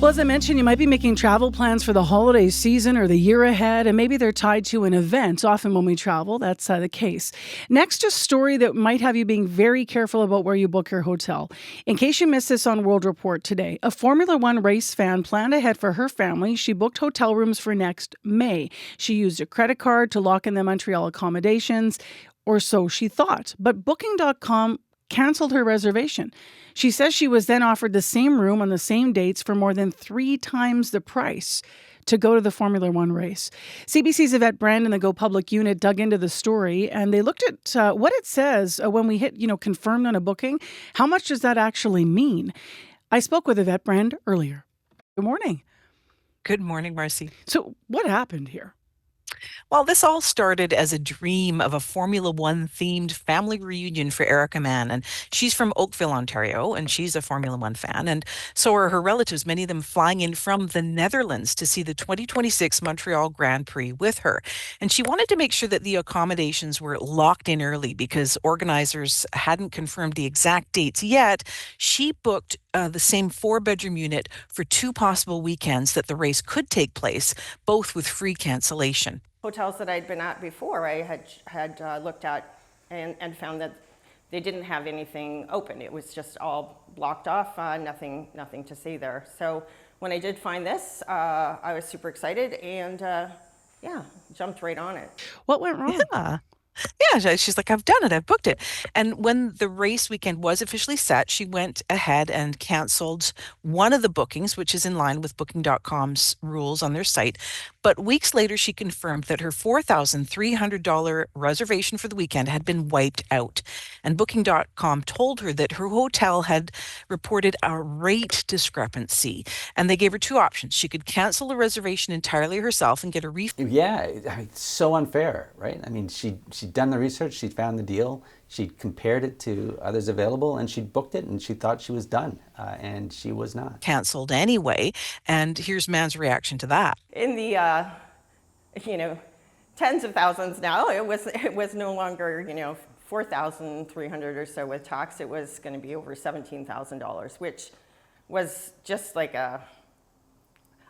Well, as I mentioned, you might be making travel plans for the holiday season or the year ahead, and maybe they're tied to an event. Often when we travel, that's the case. Next, a story that might have you being very careful about where you book your hotel. In case you missed this on World Report today, a Formula One race fan planned ahead for her family. She booked hotel rooms for next May. She used a credit card to lock in the Montreal accommodations, or so she thought. But Booking.com canceled her reservation. She says she was then offered the same room on the same dates for more than 3 times the price to go to the Formula One race. CBC's Yvette Brend and the Go Public unit dug into the story, and they looked at what it says when we hit, confirmed on a booking. How much does that actually mean? I spoke with Yvette Brend earlier. Good morning. Good morning, Marcy. So what happened here? Well, this all started as a dream of a Formula One themed family reunion for Erica Mann. And she's from Oakville, Ontario, and she's a Formula One fan. And so are her relatives, many of them flying in from the Netherlands to see the 2026 Montreal Grand Prix with her. And she wanted to make sure that the accommodations were locked in early because organizers hadn't confirmed the exact dates yet. She booked the same 4-bedroom unit for 2 possible weekends that the race could take place, both with free cancellation. Hotels that I'd been at before, I had looked at and found that they didn't have anything open. It was just all blocked off, nothing to see there. So when I did find this, I was super excited and jumped right on it. What went wrong? Yeah, she's like, I've done it. I've booked it. And when the race weekend was officially set, she went ahead and canceled one of the bookings, which is in line with Booking.com's rules on their site. But weeks later, she confirmed that her $4,300 reservation for the weekend had been wiped out. And Booking.com told her that her hotel had reported a rate discrepancy. And they gave her 2 options. She could cancel the reservation entirely herself and get a refund. Yeah, it's so unfair, right? I mean, she'd done the research, she'd found the deal, she'd compared it to others available, and she'd booked it, and she thought she was done, and she was not. Canceled anyway, and here's Mann's reaction to that. In the tens of thousands now, it was no longer 4,300 or so with tax. It was going to be over $17,000, which was just like a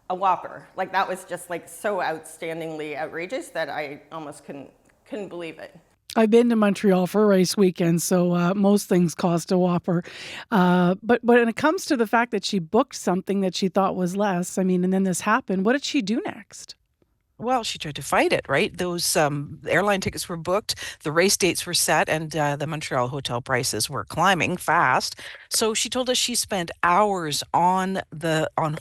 whopper. Like that was just like so outstandingly outrageous that I almost couldn't believe it. I've been to Montreal for a race weekend, so most things cost a whopper. But when it comes to the fact that she booked something that she thought was less, and then this happened, what did she do next? Well, she tried to fight it, right? Those airline tickets were booked, the race dates were set, and the Montreal hotel prices were climbing fast. So she told us she spent hours on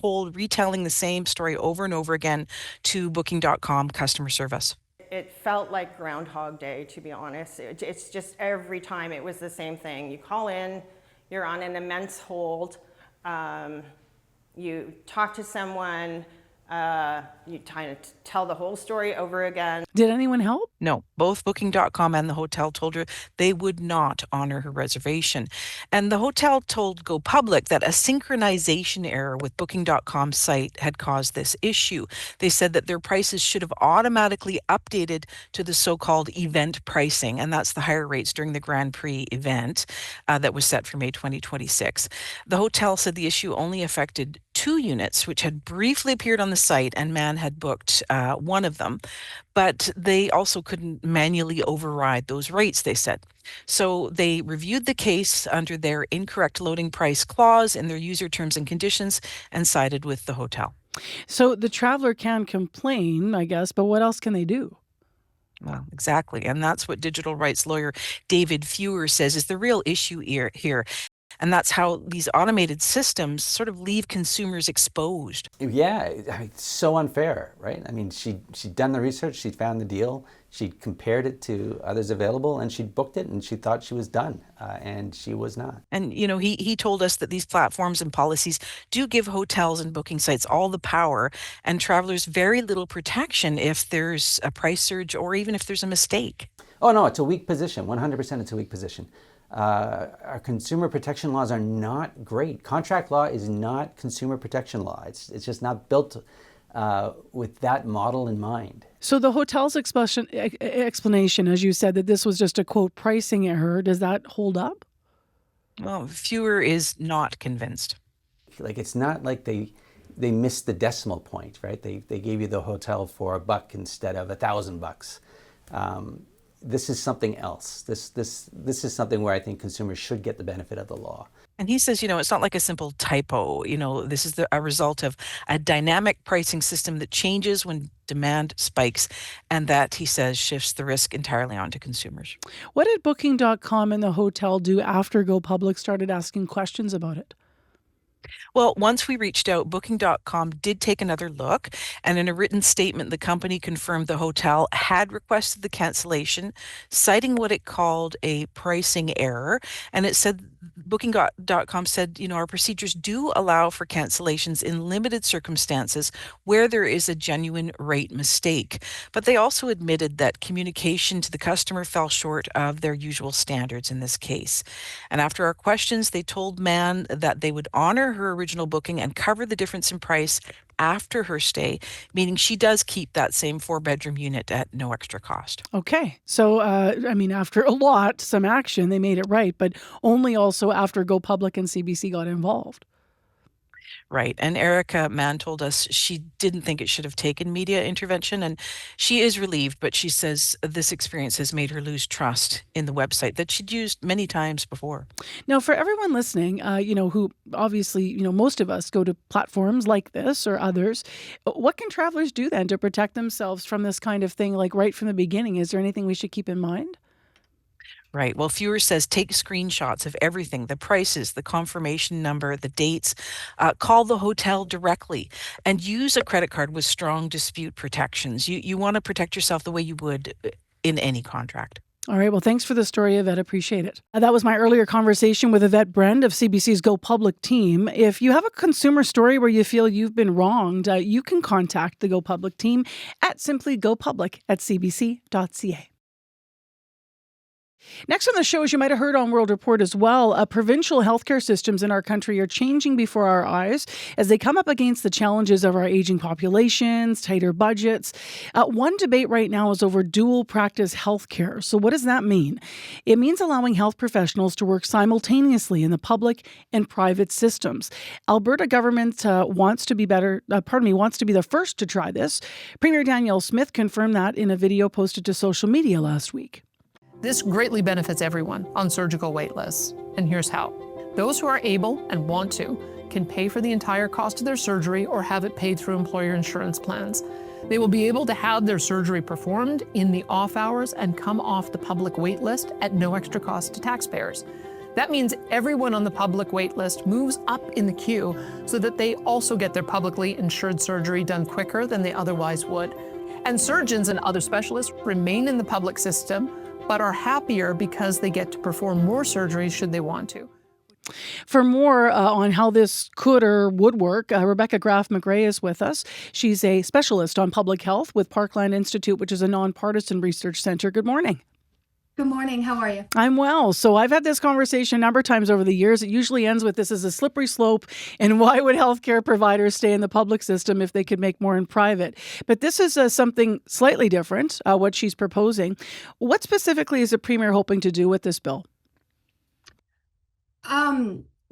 hold, retelling the same story over and over again to Booking.com customer service. It felt like Groundhog Day, to be honest. It's just every time it was the same thing. You call in, you're on an immense hold, you talk to someone, you kind of tell the whole story over again. Did anyone help? No, both Booking.com and the hotel told her they would not honor her reservation. And the hotel told Go Public that a synchronization error with Booking.com's site had caused this issue. They said that their prices should have automatically updated to the so-called event pricing, and that's the higher rates during the Grand Prix event that was set for May 2026. The hotel said the issue only affected 2 units, which had briefly appeared on the site, and Mann had booked one of them. But they also couldn't manually override those rates, they said. So they reviewed the case under their incorrect loading price clause in their user terms and conditions and sided with the hotel. So the traveler can complain, I guess, but what else can they do? Well, exactly. And that's what digital rights lawyer David Fewer says is the real issue here. And that's how these automated systems sort of leave consumers exposed. Yeah, it's so unfair, right? I mean, she'd done the research, she'd found the deal, she'd compared it to others available, and she'd booked it, and she thought she was done, and she was not. And, he told us that these platforms and policies do give hotels and booking sites all the power and travelers very little protection if there's a price surge or even if there's a mistake. Oh, no, it's a weak position. 100% it's a weak position. Our consumer protection laws are not great. Contract law is not consumer protection law. It's just not built with that model in mind. So the hotel's explanation, as you said, that this was just a, quote, pricing error, does that hold up? Well, Fewer is not convinced. Like, it's not like they they missed the decimal point, right? They gave you the hotel for $1 instead of $1,000. This is something else. This is something where I think consumers should get the benefit of the law. And he says, it's not like a simple typo. This is a result of a dynamic pricing system that changes when demand spikes, and that, he says, shifts the risk entirely onto consumers. What did Booking.com and the hotel do after Go Public started asking questions about it? Well, once we reached out, Booking.com did take another look, and in a written statement, the company confirmed the hotel had requested the cancellation, citing what it called a pricing error. And it said, Booking.com said, our procedures do allow for cancellations in limited circumstances where there is a genuine rate mistake. But they also admitted that communication to the customer fell short of their usual standards in this case. And after our questions, they told Mann that they would honor her original booking and cover the difference in price after her stay, meaning she does keep that same 4-bedroom unit at no extra cost. Okay. So, after some action, they made it right, but only also after Go Public and CBC got involved. Right. And Erica Mann told us she didn't think it should have taken media intervention, and she is relieved, but she says this experience has made her lose trust in the website that she'd used many times before. Now, for everyone listening, who obviously, most of us go to platforms like this or others, what can travelers do then to protect themselves from this kind of thing, like right from the beginning? Is there anything we should keep in mind? Right. Well, Fewer says take screenshots of everything, the prices, the confirmation number, the dates, call the hotel directly, and use a credit card with strong dispute protections. You want to protect yourself the way you would in any contract. All right. Well, thanks for the story, Yvette. Appreciate it. That was my earlier conversation with Yvette Brend of CBC's Go Public team. If you have a consumer story where you feel you've been wronged, you can contact the Go Public team at simplygopublic@cbc.ca. Next on the show, as you might have heard on World Report as well, provincial healthcare systems in our country are changing before our eyes as they come up against the challenges of our aging populations, tighter budgets. One debate right now is over dual practice healthcare. So what does that mean? It means allowing health professionals to work simultaneously in the public and private systems. Alberta government wants to be the first to try this. Premier Danielle Smith confirmed that in a video posted to social media last week. This greatly benefits everyone on surgical wait lists, and here's how. Those who are able and want to can pay for the entire cost of their surgery or have it paid through employer insurance plans. They will be able to have their surgery performed in the off hours and come off the public wait list at no extra cost to taxpayers. That means everyone on the public wait list moves up in the queue so that they also get their publicly insured surgery done quicker than they otherwise would. And surgeons and other specialists remain in the public system but are happier because they get to perform more surgeries should they want to. For more on how this could or would work, Rebecca Graff-McRae is with us. She's a specialist on public health with Parkland Institute, which is a nonpartisan research center. Good morning. Good morning. How are you? I'm well. So I've had this conversation a number of times over the years. It usually ends with this is a slippery slope, and why would healthcare providers stay in the public system if they could make more in private? But this is something slightly different, what she's proposing. What specifically is the Premier hoping to do with this bill?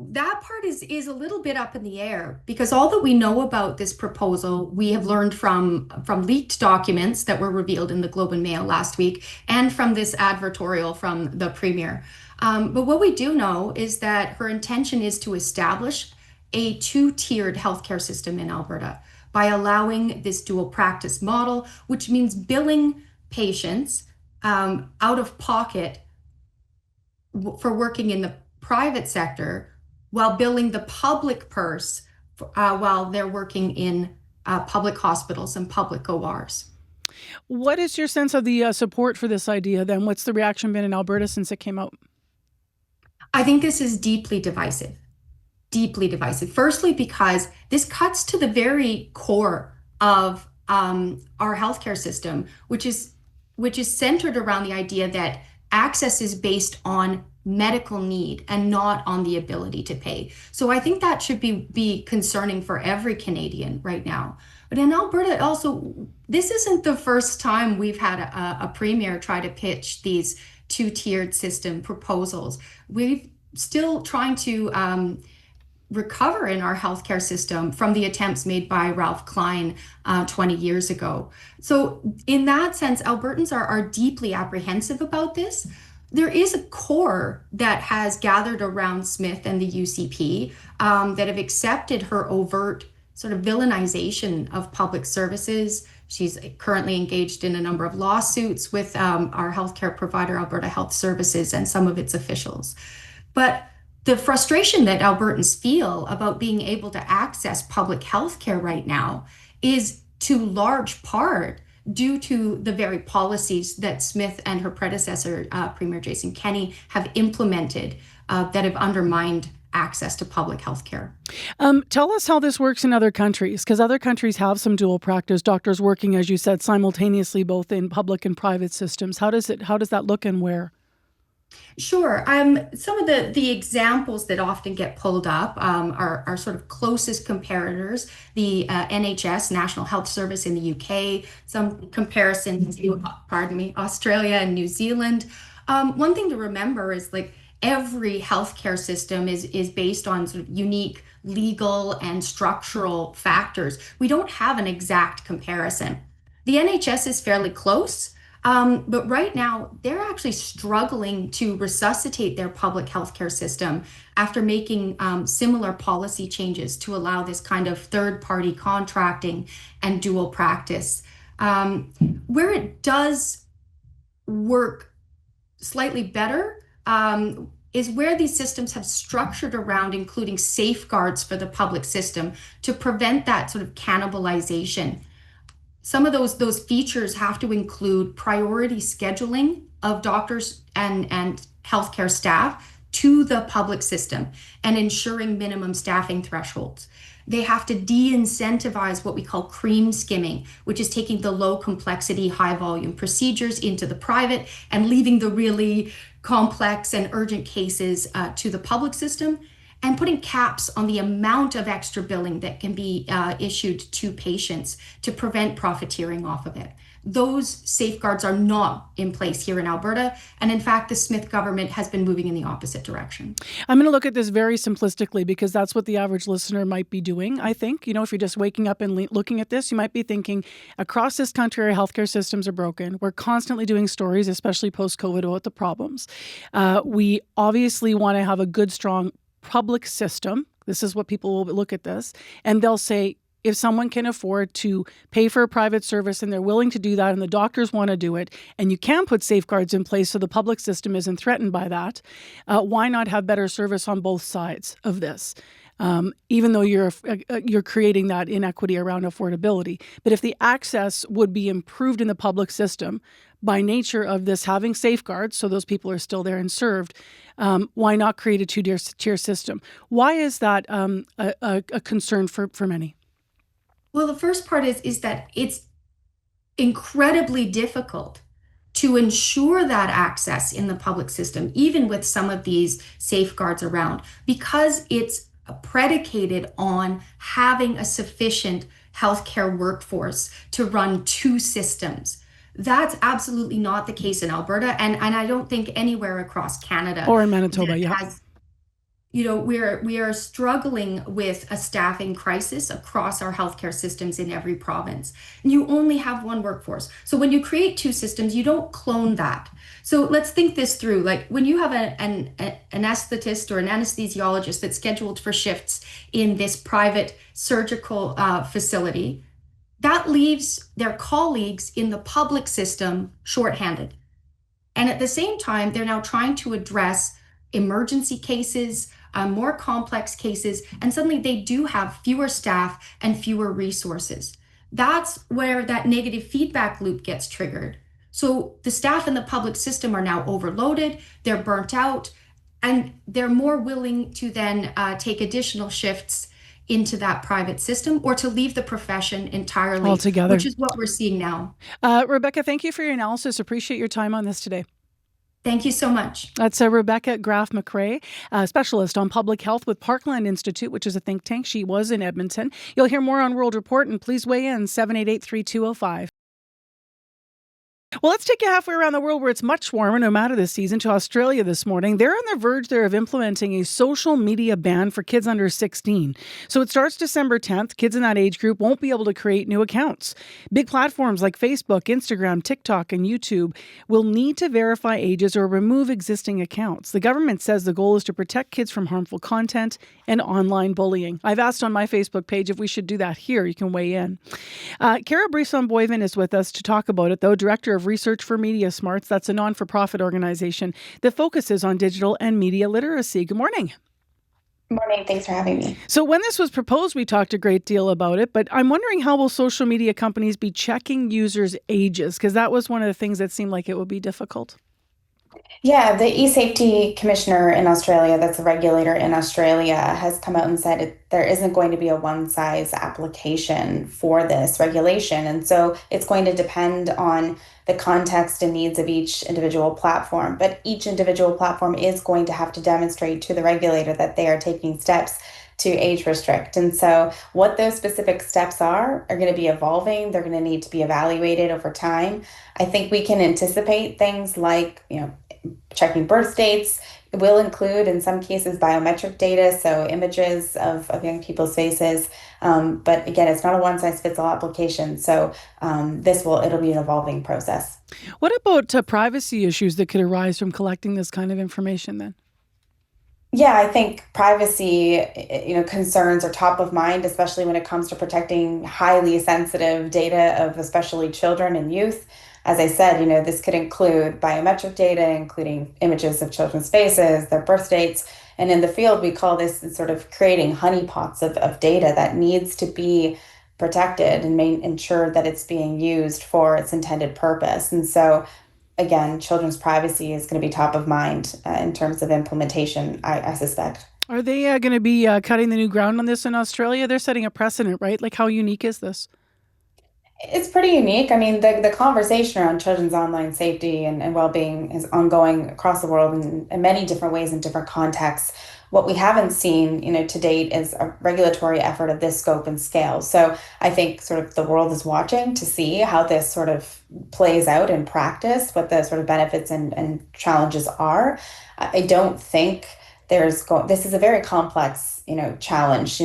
That part is a little bit up in the air because all that we know about this proposal, we have learned from leaked documents that were revealed in the Globe and Mail last week and from this advertorial from the Premier. But what we do know is that her intention is to establish a two-tiered healthcare system in Alberta by allowing this dual practice model, which means billing patients out of pocket for working in the private sector while billing the public purse while they're working in public hospitals and public ORs. What is your sense of the support for this idea then? What's the reaction been in Alberta since it came out? I think this is deeply divisive. Deeply divisive. Firstly, because this cuts to the very core of our healthcare system, which is centered around the idea that access is based on medical need and not on the ability to pay. So I think that should be concerning for every Canadian right now. But in Alberta also, this isn't the first time we've had a premier try to pitch these two-tiered system proposals. We've still trying to recover in our healthcare system from the attempts made by Ralph Klein 20 years ago. So in that sense, Albertans are deeply apprehensive about this. There is a core that has gathered around Smith and the UCP that have accepted her overt sort of villainization of public services. She's currently engaged in a number of lawsuits with our healthcare provider, Alberta Health Services, and some of its officials. But the frustration that Albertans feel about being able to access public health care right now is to large part due to the very policies that Smith and her predecessor, Premier Jason Kenney, have implemented that have undermined access to public health care. Tell us how this works in other countries, because other countries have some dual practice doctors working, as you said, simultaneously both in public and private systems. How does that look and where? Sure. Some of the examples that often get pulled up are sort of closest comparators. The NHS, National Health Service in the UK, some comparisons to, Australia and New Zealand. One thing to remember is like every healthcare system is based on sort of unique legal and structural factors. We don't have an exact comparison. The NHS is fairly close. But right now, they're actually struggling to resuscitate their public healthcare system after making similar policy changes to allow this kind of third-party contracting and dual practice. Where it does work slightly better is where these systems have structured around including safeguards for the public system to prevent that sort of cannibalization. Some of those features have to include priority scheduling of doctors and healthcare staff to the public system and ensuring minimum staffing thresholds. They have to de-incentivize what we call cream skimming, which is taking the low complexity, high volume procedures into the private and leaving the really complex and urgent cases to the public system, and putting caps on the amount of extra billing that can be issued to patients to prevent profiteering off of it. Those safeguards are not in place here in Alberta. And in fact, the Smith government has been moving in the opposite direction. I'm going to look at this very simplistically because that's what the average listener might be doing, I think. You know, if you're just waking up and looking at this, you might be thinking, across this country, our healthcare systems are broken. We're constantly doing stories, especially post-COVID, about the problems. We obviously want to have a good, strong public system. This is what people will look at this, and they'll say, if someone can afford to pay for a private service and they're willing to do that and the doctors want to do it, and you can put safeguards in place so the public system isn't threatened by that, why not have better service on both sides of this? Even though you're creating that inequity around affordability. But if the access would be improved in the public system by nature of this having safeguards, so those people are still there and served, why not create a two-tier system? Why is that a concern for many? Well, the first part is that it's incredibly difficult to ensure that access in the public system, even with some of these safeguards around, because it's predicated on having a sufficient healthcare workforce to run two systems. That's absolutely not the case in Alberta, and I don't think anywhere across Canada. Or in Manitoba, yeah. You know, we are struggling with a staffing crisis across our healthcare systems in every province. And you only have one workforce. So when you create two systems, you don't clone that. So let's think this through. Like when you have an anesthetist or an anesthesiologist that's scheduled for shifts in this private surgical facility, that leaves their colleagues in the public system shorthanded. And at the same time, they're now trying to address emergency cases, more complex cases, and suddenly they do have fewer staff and fewer resources. That's where that negative feedback loop gets triggered. So the staff in the public system are now overloaded, they're burnt out, and they're more willing to then take additional shifts into that private system or to leave the profession entirely altogether, which is what we're seeing now. Rebecca, thank you for your analysis. Appreciate your time on this today. Thank you so much. That's Rebecca Graff-McRae, specialist on public health with Parkland Institute, which is a think tank. She was in Edmonton. You'll hear more on World Report, and please weigh in 788-3205. Well, let's take you halfway around the world where it's much warmer, no matter the season, to Australia this morning. They're on the verge there of implementing a social media ban for kids under 16. So it starts December 10th. Kids in that age group won't be able to create new accounts. Big platforms like Facebook, Instagram, TikTok, and YouTube will need to verify ages or remove existing accounts. The government says the goal is to protect kids from harmful content and online bullying. I've asked on my Facebook page if we should do that here. You can weigh in. Kara Brisson-Boivin is with us to talk about it, though, Director of Research for MediaSmarts. That's a non-for-profit organization that focuses on digital and media literacy. Good morning. Good morning. Thanks for having me. So when this was proposed, we talked a great deal about it, but I'm wondering, how will social media companies be checking users' ages? Because that was one of the things that seemed like it would be difficult. Yeah, the e-safety commissioner in Australia, that's a regulator in Australia, has come out and said there isn't going to be a one-size application for this regulation. And so it's going to depend on the context and needs of each individual platform. But each individual platform is going to have to demonstrate to the regulator that they are taking steps to age restrict. And so what those specific steps are going to be evolving. They're going to need to be evaluated over time. I think we can anticipate things like, checking birth dates. It will include, in some cases, biometric data, so images of young people's faces. But again, it's not a one-size-fits-all application. So it'll be an evolving process. What about privacy issues that could arise from collecting this kind of information then? Yeah, I think privacy, concerns are top of mind, especially when it comes to protecting highly sensitive data of especially children and youth. As I said, this could include biometric data, including images of children's faces, their birth dates. And in the field, we call this sort of creating honeypots of data that needs to be protected and ensure that it's being used for its intended purpose. And so, again, children's privacy is going to be top of mind in terms of implementation, I suspect. Are they going to be cutting the new ground on this in Australia? They're setting a precedent, right? Like, how unique is this? It's pretty unique. I mean, the conversation around children's online safety and well-being is ongoing across the world in many different ways in different contexts. What we haven't seen, to date is a regulatory effort of this scope and scale. So I think sort of the world is watching to see how this sort of plays out in practice, what the sort of benefits and challenges are. I don't think this is a very complex, challenge,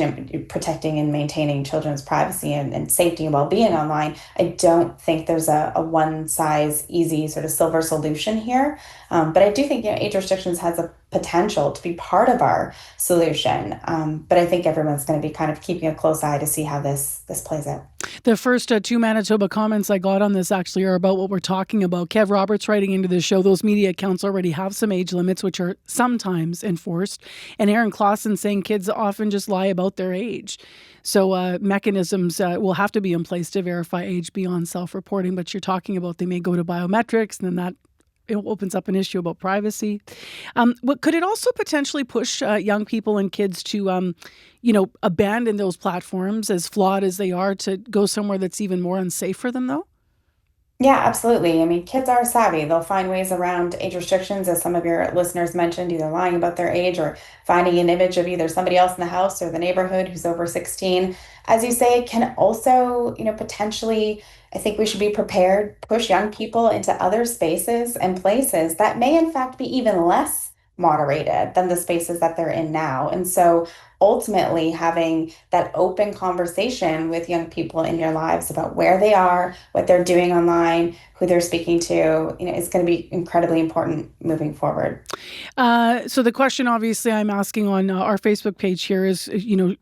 protecting and maintaining children's privacy and safety and well-being online. I don't think there's a one-size easy sort of silver solution here. But I do think, age restrictions has a potential to be part of our solution. But I think everyone's going to be kind of keeping a close eye to see how this plays out. The first two Manitoba comments I got on this actually are about what we're talking about. Kev Roberts writing into the show, those media accounts already have some age limits, which are sometimes enforced. And Aaron Clausen saying kids often just lie about their age. So mechanisms will have to be in place to verify age beyond self-reporting. But you're talking about they may go to biometrics, and then that it opens up an issue about privacy. Could it also potentially push young people and kids to, abandon those platforms, as flawed as they are, to go somewhere that's even more unsafe for them, though? Yeah, absolutely. I mean, kids are savvy. They'll find ways around age restrictions, as some of your listeners mentioned, either lying about their age or finding an image of either somebody else in the house or the neighborhood who's over 16. As you say, it can also, potentially, I think we should be prepared to push young people into other spaces and places that may, in fact, be even less moderated than the spaces that they're in now. And so ultimately having that open conversation with young people in your lives about where they are, what they're doing online, who they're speaking to, is going to be incredibly important moving forward. So the question, obviously, I'm asking on our Facebook page here is,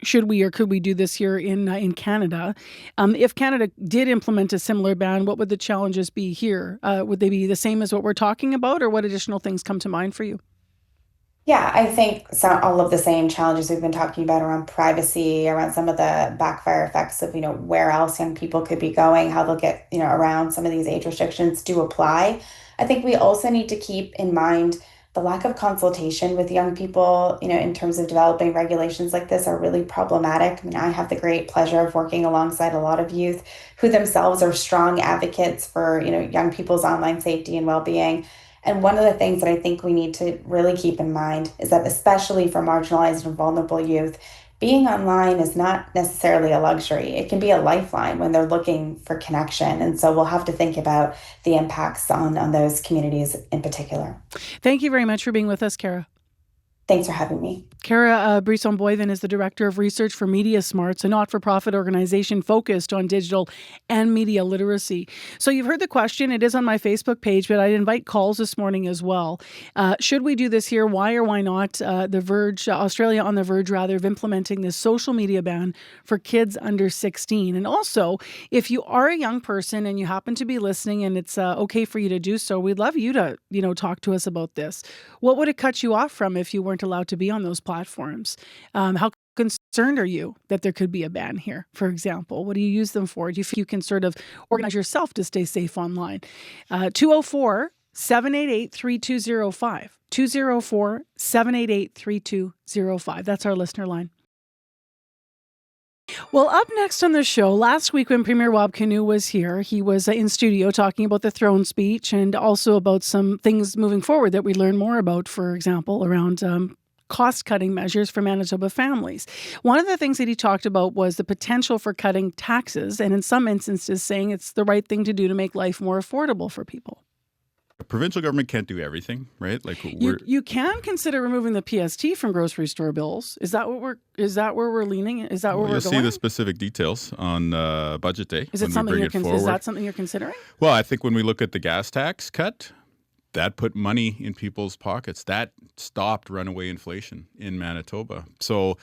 should we or could we do this here in Canada? If Canada did implement a similar ban, what would the challenges be here? Would they be the same as what we're talking about, or what additional things come to mind for you? Yeah, I think all of the same challenges we've been talking about around privacy, around some of the backfire effects of, where else young people could be going, how they'll get, around some of these age restrictions do apply. I think we also need to keep in mind the lack of consultation with young people, in terms of developing regulations like this are really problematic. I mean, I have the great pleasure of working alongside a lot of youth who themselves are strong advocates for, young people's online safety and well-being. And one of the things that I think we need to really keep in mind is that, especially for marginalized and vulnerable youth, being online is not necessarily a luxury. It can be a lifeline when they're looking for connection. And so we'll have to think about the impacts on those communities in particular. Thank you very much for being with us, Kara. Thanks for having me. Kara Brisson-Boivin is the Director of Research for MediaSmarts, a not-for-profit organization focused on digital and media literacy. So you've heard the question. It is on my Facebook page, but I'd invite calls this morning as well. Should we do this here? Why or why not? The Verge, Australia on the verge, rather, of implementing this social media ban for kids under 16. And also, if you are a young person and you happen to be listening and it's okay for you to do so, we'd love you to, talk to us about this. What would it cut you off from if you weren't allowed to be on those platforms? How concerned are you that there could be a ban here, for example? What do you use them for? Do you feel you can sort of organize yourself to stay safe online? 204-788-3205. 204-788-3205. That's our listener line. Well, up next on the show, last week when Premier Rob Canoe was here, he was in studio talking about the throne speech and also about some things moving forward that we learn more about, for example, around cost-cutting measures for Manitoba families. One of the things that he talked about was the potential for cutting taxes and in some instances saying it's the right thing to do to make life more affordable for people. The provincial government can't do everything, right? Like you can consider removing the PST from grocery store bills. Is that where we're leaning? Is that where we're going? You'll see the specific details on budget day. Is that something you're considering? Well, I think when we look at the gas tax cut, that put money in people's pockets. That stopped runaway inflation in Manitoba. So,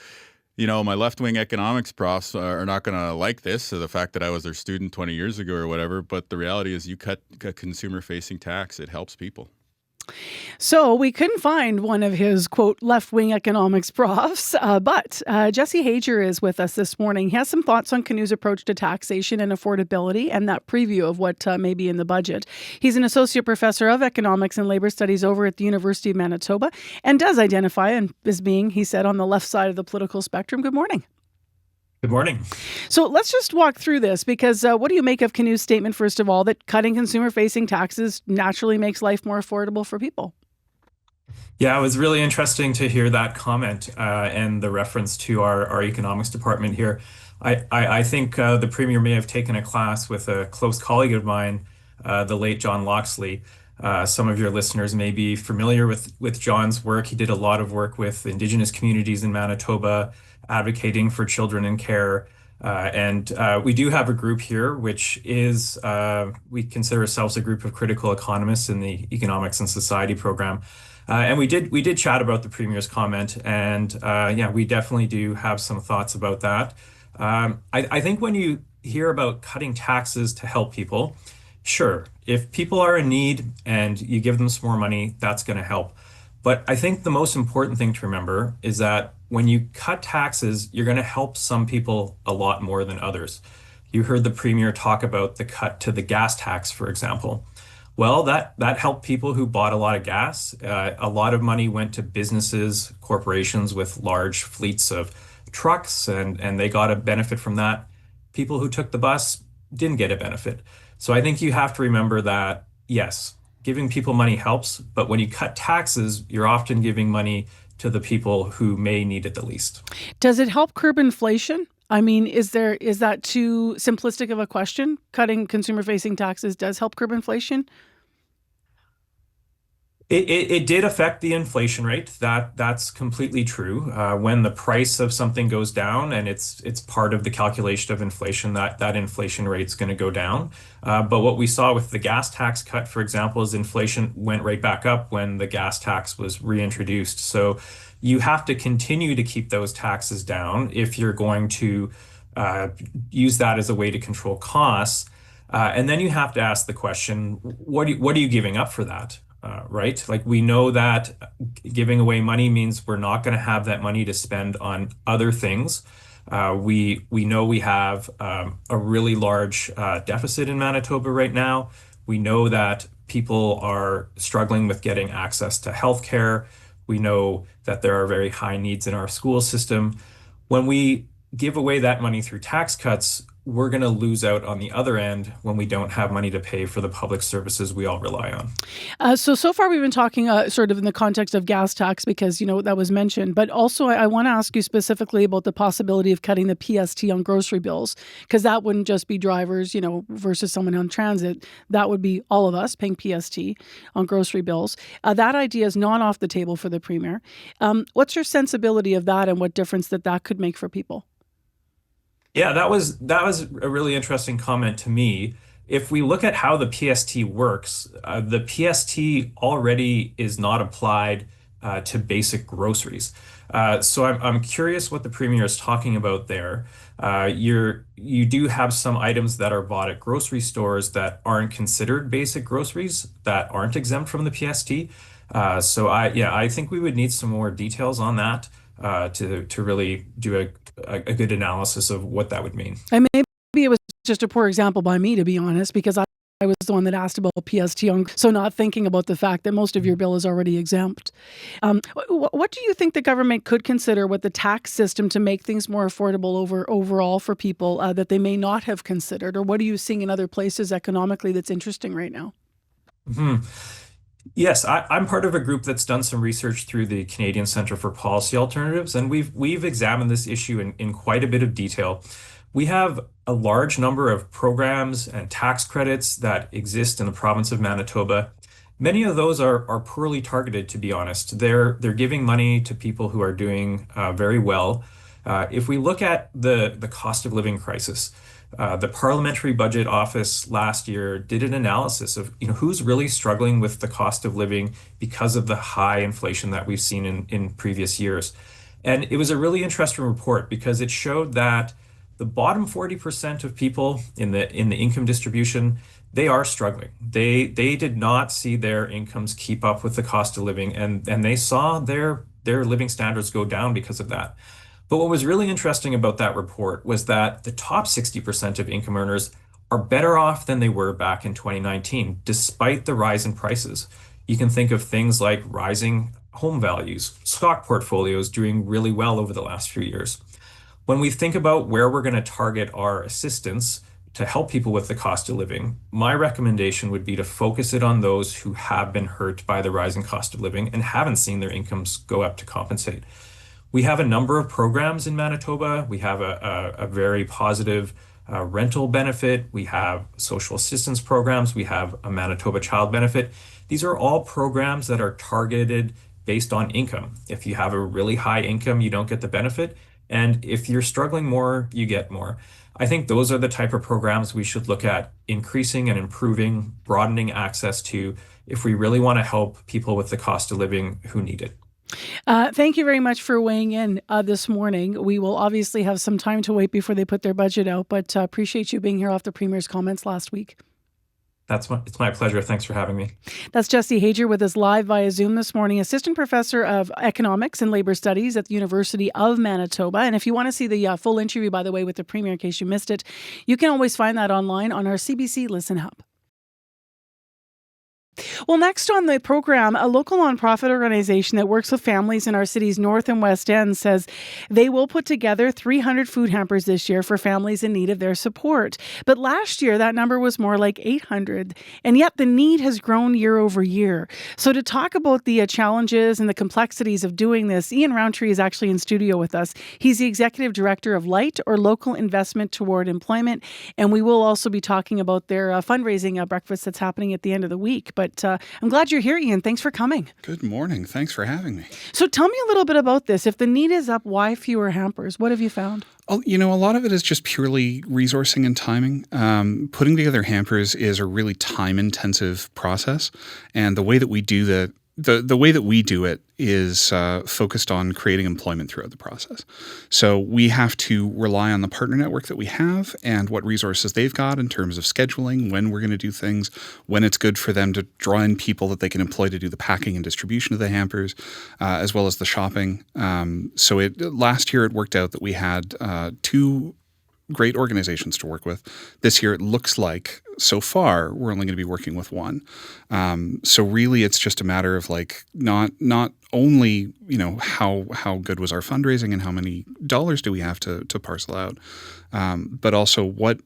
my left-wing economics profs are not going to like this, the fact that I was their student 20 years ago or whatever. But the reality is you cut a consumer-facing tax. It helps people. So we couldn't find one of his, quote, left-wing economics profs, but Jesse Hajer is with us this morning. He has some thoughts on Canoe's approach to taxation and affordability and that preview of what may be in the budget. He's an associate professor of economics and labor studies over at the University of Manitoba and does identify as being, he said, on the left side of the political spectrum. Good morning. Good morning. So let's just walk through this because what do you make of Canoe's statement, first of all, that cutting consumer-facing taxes naturally makes life more affordable for people? Yeah, it was really interesting to hear that comment and the reference to our economics department here. I think the Premier may have taken a class with a close colleague of mine, the late John Loxley. Some of your listeners may be familiar with John's work. He did a lot of work with Indigenous communities in Manitoba, advocating for children in care. And we do have a group here, which is, we consider ourselves a group of critical economists in the Economics and Society program. And we did chat about the Premier's comment. And we definitely do have some thoughts about that. I think when you hear about cutting taxes to help people, sure, if people are in need and you give them some more money, that's going to help. But I think the most important thing to remember is that when you cut taxes, you're going to help some people a lot more than others. You heard the Premier talk about the cut to the gas tax, for example. Well, that helped people who bought a lot of gas. A lot of money went to businesses, corporations with large fleets of trucks, and they got a benefit from that. People who took the bus didn't get a benefit. So I think you have to remember that, yes, giving people money helps, but when you cut taxes, you're often giving money to the people who may need it the least. Does it help curb inflation? I mean, is that too simplistic of a question? Cutting consumer-facing taxes does help curb inflation? It did affect the inflation rate. That's completely true. When the price of something goes down, and it's part of the calculation of inflation, that inflation rate's going to go down. But what we saw with the gas tax cut, for example, is inflation went right back up when the gas tax was reintroduced. So you have to continue to keep those taxes down if you're going to use that as a way to control costs. And then you have to ask the question, what are you giving up for that? Right? Like, we know that giving away money means we're not going to have that money to spend on other things. We know we have a really large deficit in Manitoba right now. We know that people are struggling with getting access to healthcare. We know that there are very high needs in our school system. When we give away that money through tax cuts, we're going to lose out on the other end when we don't have money to pay for the public services we all rely on. So far we've been talking sort of in the context of gas tax because, that was mentioned. But also I want to ask you specifically about the possibility of cutting the PST on grocery bills, because that wouldn't just be drivers, versus someone on transit. That would be all of us paying PST on grocery bills. That idea is not off the table for the Premier. What's your sensibility of that and what difference that could make for people? Yeah, that was a really interesting comment to me. If we look at how the PST works, the PST already is not applied to basic groceries. So I'm curious what the Premier is talking about there. You do have some items that are bought at grocery stores that aren't considered basic groceries, that aren't exempt from the PST. So I think we would need some more details on that to really do a good analysis of what that would mean. And maybe it was just a poor example by me, to be honest, because I was the one that asked about PST, so not thinking about the fact that most of your bill is already exempt. What do you think the government could consider with the tax system to make things more affordable overall for people that they may not have considered? Or what are you seeing in other places economically that's interesting right now? Mm-hmm. Yes, I'm part of a group that's done some research through the Canadian Centre for Policy Alternatives, and we've examined this issue in quite a bit of detail. We have a large number of programs and tax credits that exist in the province of Manitoba. Many of those are poorly targeted, to be honest. They're giving money to people who are doing very well. If we look at the cost of living crisis, the Parliamentary Budget Office last year did an analysis of who's really struggling with the cost of living because of the high inflation that we've seen in previous years. And it was a really interesting report because it showed that the bottom 40% of people in the income distribution, they are struggling. They did not see their incomes keep up with the cost of living, and they saw their living standards go down because of that. But what was really interesting about that report was that the top 60% of income earners are better off than they were back in 2019, despite the rise in prices. You can think of things like rising home values, stock portfolios doing really well over the last few years. When we think about where we're going to target our assistance to help people with the cost of living, my recommendation would be to focus it on those who have been hurt by the rising cost of living and haven't seen their incomes go up to compensate. We have a number of programs in Manitoba. We have a very positive rental benefit. We have social assistance programs. We have a Manitoba Child Benefit. These are all programs that are targeted based on income. If you have a really high income, you don't get the benefit. And if you're struggling more, you get more. I think those are the type of programs we should look at increasing and improving, broadening access to, if we really want to help people with the cost of living who need it. Thank you very much for weighing in this morning. We will obviously have some time to wait before they put their budget out, but appreciate you being here off the Premier's comments last week. It's my pleasure. Thanks for having me. That's Jesse Hajer with us live via Zoom this morning, Assistant Professor of Economics and Labour Studies at the University of Manitoba. And if you want to see the full interview, by the way, with the Premier, in case you missed it, you can always find that online on our CBC Listen Hub. Well, next on the program, a local nonprofit organization that works with families in our city's North and West End says they will put together 300 food hampers this year for families in need of their support. But last year, that number was more like 800, and yet the need has grown year over year. So to talk about the challenges and the complexities of doing this, Ian Rountree is actually in studio with us. He's the Executive Director of LITE, or Local Investment Toward Employment, and we will also be talking about their fundraising breakfast that's happening at the end of the week. But I'm glad you're here, Ian. Thanks for coming. Good morning. Thanks for having me. So tell me a little bit about this. If the need is up, why fewer hampers? What have you found? A lot of it is just purely resourcing and timing. Putting together hampers is a really time-intensive process, and the way that we do that, the way that we do it is focused on creating employment throughout the process. So we have to rely on the partner network that we have and what resources they've got in terms of scheduling, when we're going to do things, when it's good for them to draw in people that they can employ to do the packing and distribution of the hampers, as well as the shopping. So last year it worked out that we had two great organizations to work with. This year, it looks like so far we're only going to be working with one. So really, it's just a matter of like not only how good was our fundraising and how many dollars do we have to parcel out, but also what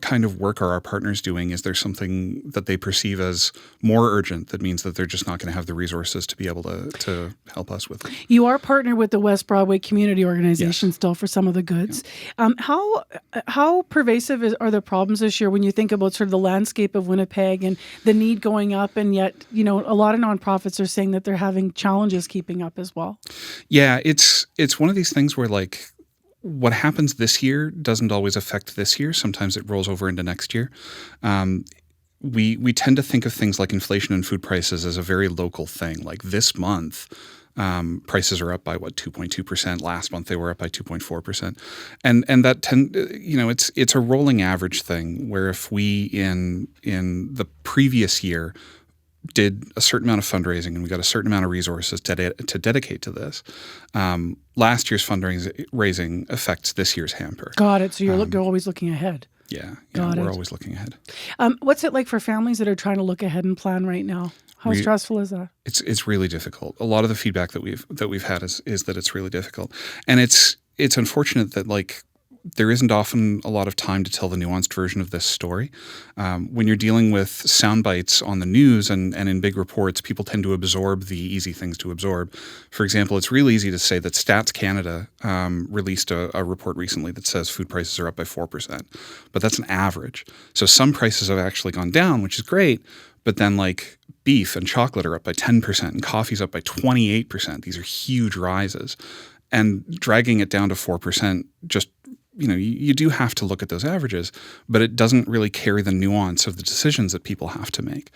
kind of work are our partners doing? Is there something that they perceive as more urgent that means that they're just not going to have the resources to be able to help us with it? You are partnered with the West Broadway Community Organization still for some of the goods. Yeah. How pervasive are the problems this year when you think about sort of the landscape of Winnipeg and the need going up, and yet, a lot of nonprofits are saying that they're having challenges keeping up as well? Yeah, it's one of these things where like, what happens this year doesn't always affect this year. Sometimes it rolls over into next year. We tend to think of things like inflation and food prices as a very local thing. Like this month, prices are up by 2.2%. Last month they were up by 2.4%, and that it's a rolling average thing. Where if we in the previous year did a certain amount of fundraising and we got a certain amount of resources to dedicate to this, last year's fundraising affects this year's hamper. Got it. So you're always looking ahead. Yeah, we're always looking ahead. What's it like for families that are trying to look ahead and plan right now? How stressful is that? It's really difficult. A lot of the feedback that we've had is that it's really difficult, and it's unfortunate that like there isn't often a lot of time to tell the nuanced version of this story. When you're dealing with sound bites on the news and in big reports, people tend to absorb the easy things to absorb. For example, it's really easy to say that Stats Canada released a report recently that says food prices are up by 4%, but that's an average. So some prices have actually gone down, which is great, but then like beef and chocolate are up by 10% and coffee's up by 28%. These are huge rises. And dragging it down to 4% just you do have to look at those averages, but it doesn't really carry the nuance of the decisions that people have to make,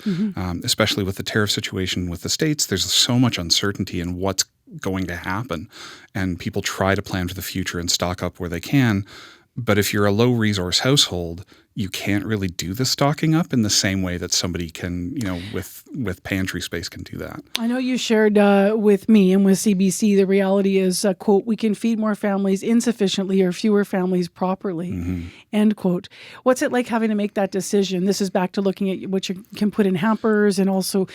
especially with the tariff situation with the states. There's so much uncertainty in what's going to happen, and people try to plan for the future and stock up where they can. But if you're a low resource household, you can't really do the stocking up in the same way that somebody can, with pantry space can do that. I know you shared with me and with CBC, the reality is, quote, we can feed more families insufficiently or fewer families properly, end quote. What's it like having to make that decision? This is back to looking at what you can put in hampers and also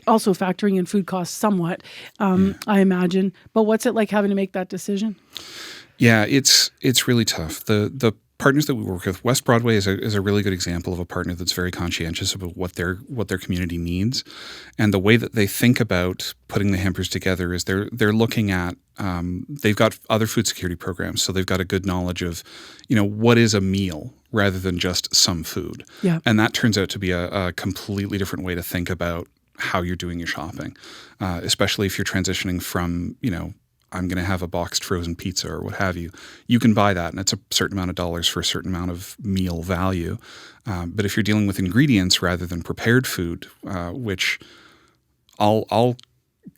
factoring in food costs somewhat, I imagine. But what's it like having to make that decision? Yeah, it's really tough. The partners that we work with, West Broadway is a really good example of a partner that's very conscientious about what their community needs, and the way that they think about putting the hampers together is they're looking at they've got other food security programs, so they've got a good knowledge of what is a meal rather than just some food. Yeah, and that turns out to be a completely different way to think about how you're doing your shopping, especially if you're transitioning from I'm going to have a boxed frozen pizza or what have you. You can buy that, and it's a certain amount of dollars for a certain amount of meal value. But if you're dealing with ingredients rather than prepared food, which I'll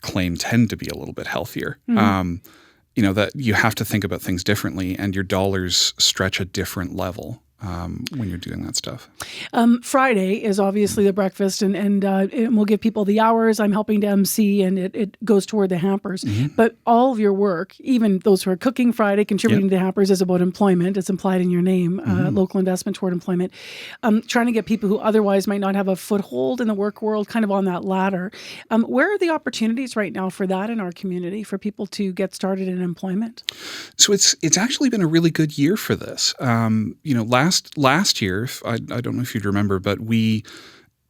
claim tend to be a little bit healthier, that you have to think about things differently, and your dollars stretch a different level when you're doing that stuff. Friday is obviously the breakfast, and we'll give people the hours. I'm helping to MC, and it goes toward the hampers. But all of your work, even those who are cooking Friday, contributing to the hampers, is about employment. It's implied in your name, local investment toward employment. Trying to get people who otherwise might not have a foothold in the work world kind of on that ladder. Where are the opportunities right now for that in our community, for people to get started in employment? So it's actually been a really good year for this. Last year, I don't know if you'd remember, but we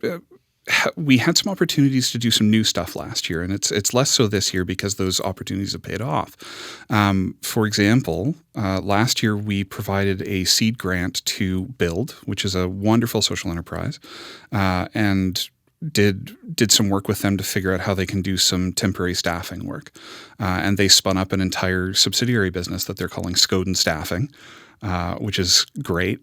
had some opportunities to do some new stuff last year, and it's less so this year because those opportunities have paid off. For example, last year we provided a seed grant to Build, which is a wonderful social enterprise, and did some work with them to figure out how they can do some temporary staffing work. And they spun up an entire subsidiary business that they're calling Skoden Staffing, which is great.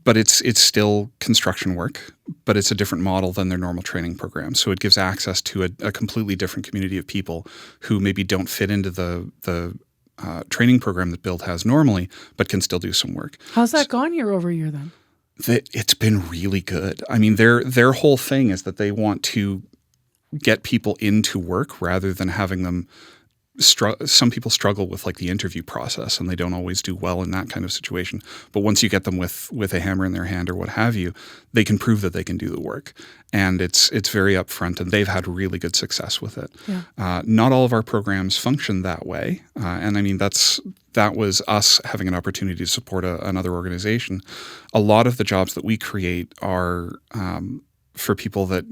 But it's still construction work, but it's a different model than their normal training program. So it gives access to a completely different community of people who maybe don't fit into the training program that Build has normally, but can still do some work. How's that gone year over year then? It's been really good. I mean, their whole thing is that they want to get people into work rather than having them some people struggle with like the interview process, and they don't always do well in that kind of situation. But once you get them with a hammer in their hand or what have you, they can prove that they can do the work, and it's very upfront, and they've had really good success with it. Yeah. Not all of our programs function that way, and I mean that was us having an opportunity to support another organization. A lot of the jobs that we create are for people that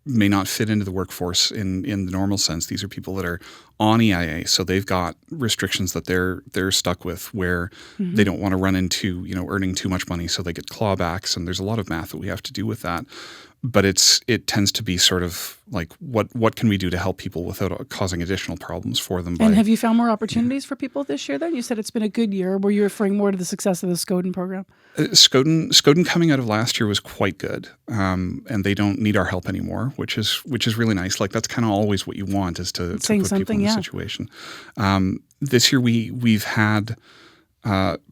may not fit into the workforce in the normal sense. These are people that are on EIA, so they've got restrictions that they're stuck with, where they don't want to run into earning too much money, so they get clawbacks, and there's a lot of math that we have to do with that. But it tends to be sort of like what can we do to help people without causing additional problems for them. And have you found more opportunities for people this year then? You said it's been a good year. Were you referring more to the success of the Skoden program? Skoden coming out of last year was quite good, and they don't need our help anymore, which is really nice. Like that's kind of always what you want, is to put people in a situation. This year we've had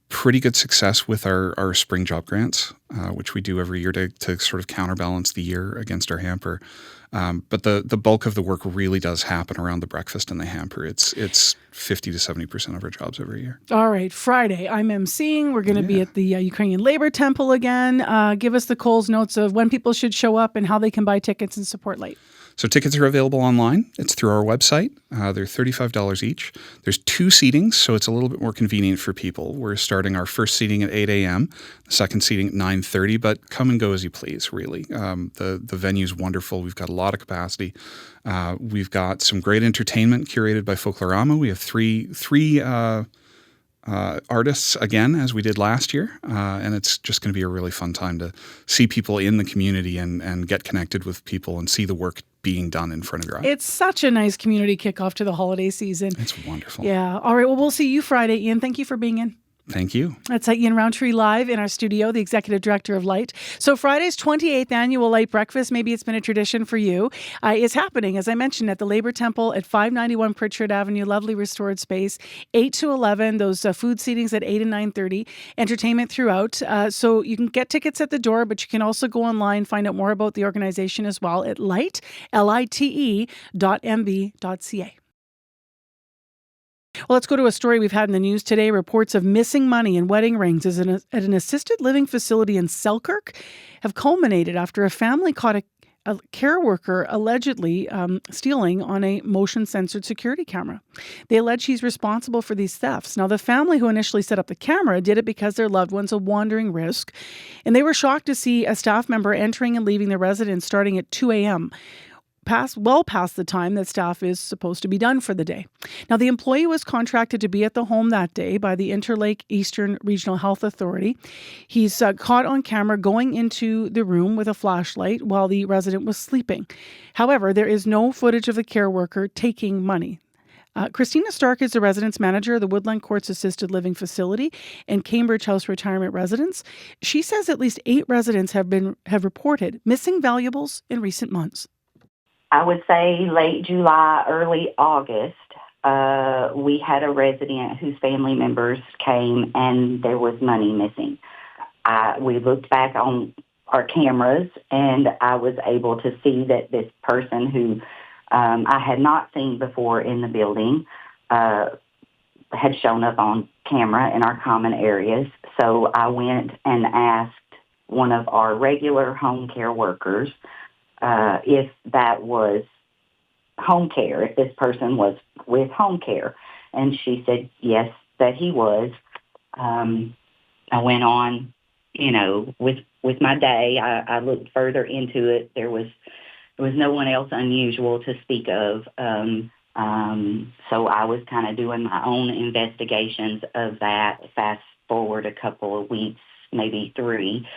pretty good success with our spring job grants, which we do every year to sort of counterbalance the year against our hamper. But the bulk of the work really does happen around the breakfast and the hamper. It's 50 to 70% of our jobs every year. All right. Friday, I'm emceeing. We're going to be at the Ukrainian Labor Temple again. Give us the Coles notes of when people should show up and how they can buy tickets and support LITE. So tickets are available online. It's through our website. They're $35 each. There's 2 seatings, so it's a little bit more convenient for people. We're starting our first seating at 8 a.m., the second seating at 9:30, but come and go as you please, really. The venue's wonderful. We've got a lot of capacity. We've got some great entertainment curated by Folklorama. We have three artists again, as we did last year, and it's just going to be a really fun time to see people in the community and get connected with people and see the work being done in front of your eyes. It's such a nice community kickoff to the holiday season. It's wonderful. Yeah. All right. Well, we'll see you Friday, Ian. Thank you for being in. Thank you. That's Ian Rountree live in our studio, the executive director of LITE. So Friday's 28th annual LITE breakfast, maybe it's been a tradition for you, is happening, as I mentioned, at the Labor Temple at 591 Pritchard Avenue, lovely restored space, 8 to 11, those food seatings at 8 and 9:30, entertainment throughout. So you can get tickets at the door, but you can also go online, find out more about the organization as well at LITE, LITE.mb.ca. Well, let's go to a story we've had in the news today. Reports of missing money and wedding rings at an assisted living facility in Selkirk have culminated after a family caught a care worker allegedly stealing on a motion-censored security camera. They allege he's responsible for these thefts. Now, the family who initially set up the camera did it because their loved one's a wandering risk, and they were shocked to see a staff member entering and leaving their residence starting at 2 a.m., well past the time that staff is supposed to be done for the day. Now, the employee was contracted to be at the home that day by the Interlake Eastern Regional Health Authority. He's caught on camera going into the room with a flashlight while the resident was sleeping. However, there is no footage of the care worker taking money. Christina Stark is the residence manager of the Woodland Courts Assisted Living Facility and Cambridge House Retirement Residence. She says at least 8 residents have reported missing valuables in recent months. I would say late July, early August, we had a resident whose family members came and there was money missing. We looked back on our cameras and I was able to see that this person who I had not seen before in the building had shown up on camera in our common areas. So I went and asked one of our regular home care workers if that was home care, if this person was with home care. And she said, yes, that he was. I went on, with my day. I looked further into it. There was no one else unusual to speak of. So I was kind of doing my own investigations of that. Fast forward a couple of weeks, maybe 3,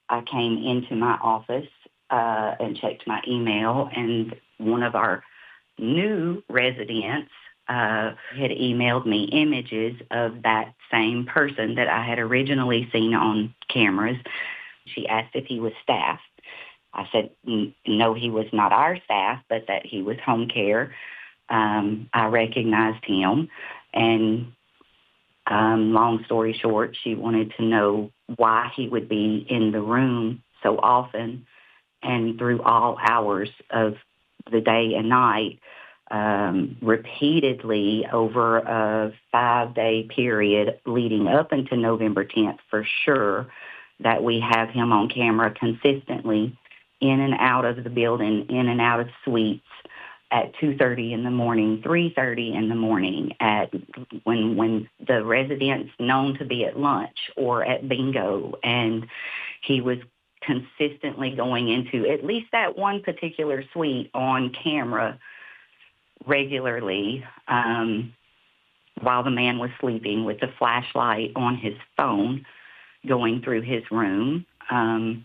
I came into my office and checked my email, and one of our new residents had emailed me images of that same person that I had originally seen on cameras. She asked if he was staff. I said, no, he was not our staff, but that he was home care. I recognized him, and long story short, she wanted to know why he would be in the room so often and through all hours of the day and night. repeatedly over a 5-day period leading up into November 10th for sure that we have him on camera consistently in and out of the building, in and out of suites at 2:30 in the morning, 3:30 in the morning, at when the residents known to be at lunch or at bingo, and he was consistently going into at least that one particular suite on camera regularly while the man was sleeping with the flashlight on his phone going through his room and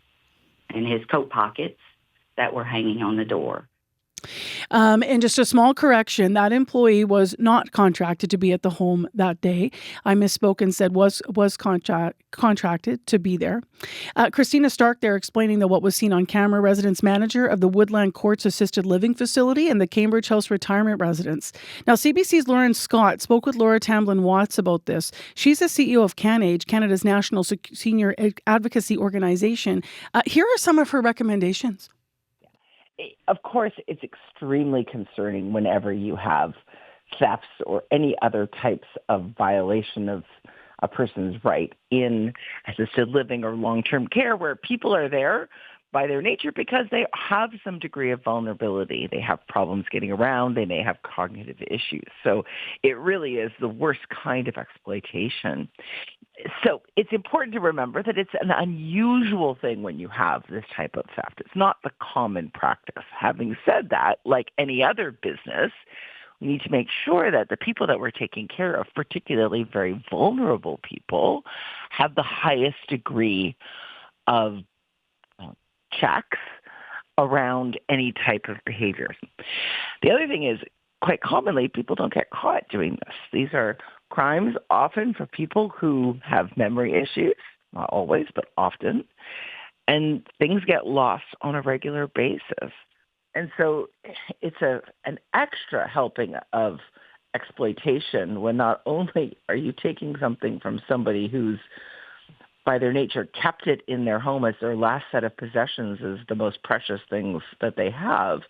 his coat pockets that were hanging on the door. And just a small correction, that employee was not contracted to be at the home that day. I misspoke and said was contracted to be there. Christina Stark there explaining that what was seen on camera, residence manager of the Woodland Courts Assisted Living Facility and the Cambridge House Retirement Residence. Now, CBC's Lauren Scott spoke with Laura Tamblyn-Watts about this. She's the CEO of CanAge, Canada's national senior advocacy organization. Here are some of her recommendations. Of course, it's extremely concerning whenever you have thefts or any other types of violation of a person's right in assisted living or long-term care, where people are there by their nature because they have some degree of vulnerability. They have problems getting around. They may have cognitive issues. So it really is the worst kind of exploitation. So it's important to remember that it's an unusual thing when you have this type of theft. It's not the common practice. Having said that, like any other business, we need to make sure that the people that we're taking care of, particularly very vulnerable people, have the highest degree of checks around any type of behaviors. The other thing is, quite commonly, people don't get caught doing this. These are crimes often for people who have memory issues, not always, but often, and things get lost on a regular basis. And so it's an extra helping of exploitation when not only are you taking something from somebody who's by their nature kept it in their home as their last set of possessions as the most precious things that they have,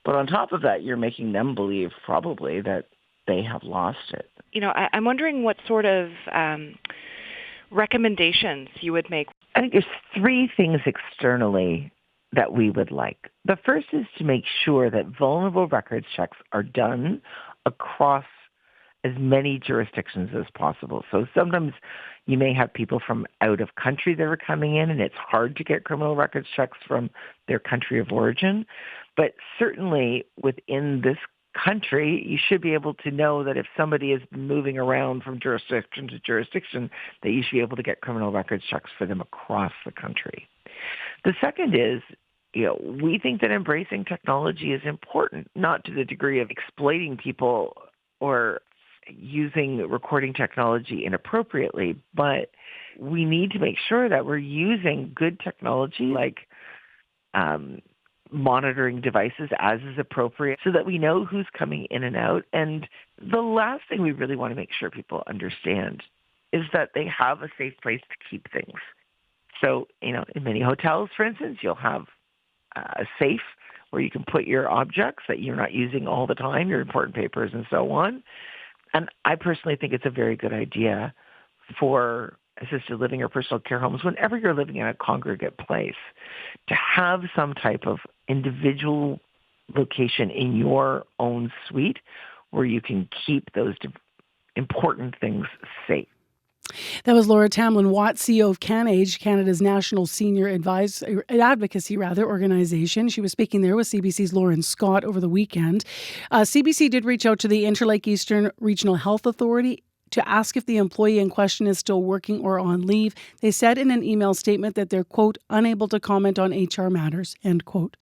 but on top of that, you're making them believe probably that they have lost it. You know, I'm wondering what sort of recommendations you would make. I think there's 3 things externally that we would like. The first is to make sure that vulnerable records checks are done across as many jurisdictions as possible. So sometimes you may have people from out of country that are coming in, and it's hard to get criminal records checks from their country of origin. But certainly within this country, you should be able to know that if somebody is moving around from jurisdiction to jurisdiction, that you should be able to get criminal records checks for them across the country. The second is, we think that embracing technology is important, not to the degree of exploiting people or using recording technology inappropriately, but we need to make sure that we're using good technology like monitoring devices as is appropriate so that we know who's coming in and out. And the last thing we really want to make sure people understand is that they have a safe place to keep things. So, in many hotels, for instance, you'll have a safe where you can put your objects that you're not using all the time, your important papers and so on. And I personally think it's a very good idea for assisted living or personal care homes, whenever you're living in a congregate place, to have some type of individual location in your own suite where you can keep those important things safe. That was Laura Tamblyn-Watts, CEO of CanAge, Canada's national senior advocacy organization. She was speaking there with CBC's Lauren Scott over the weekend. CBC did reach out to the Interlake Eastern Regional Health Authority to ask if the employee in question is still working or on leave. They said in an email statement that they're, quote, unable to comment on HR matters, end quote.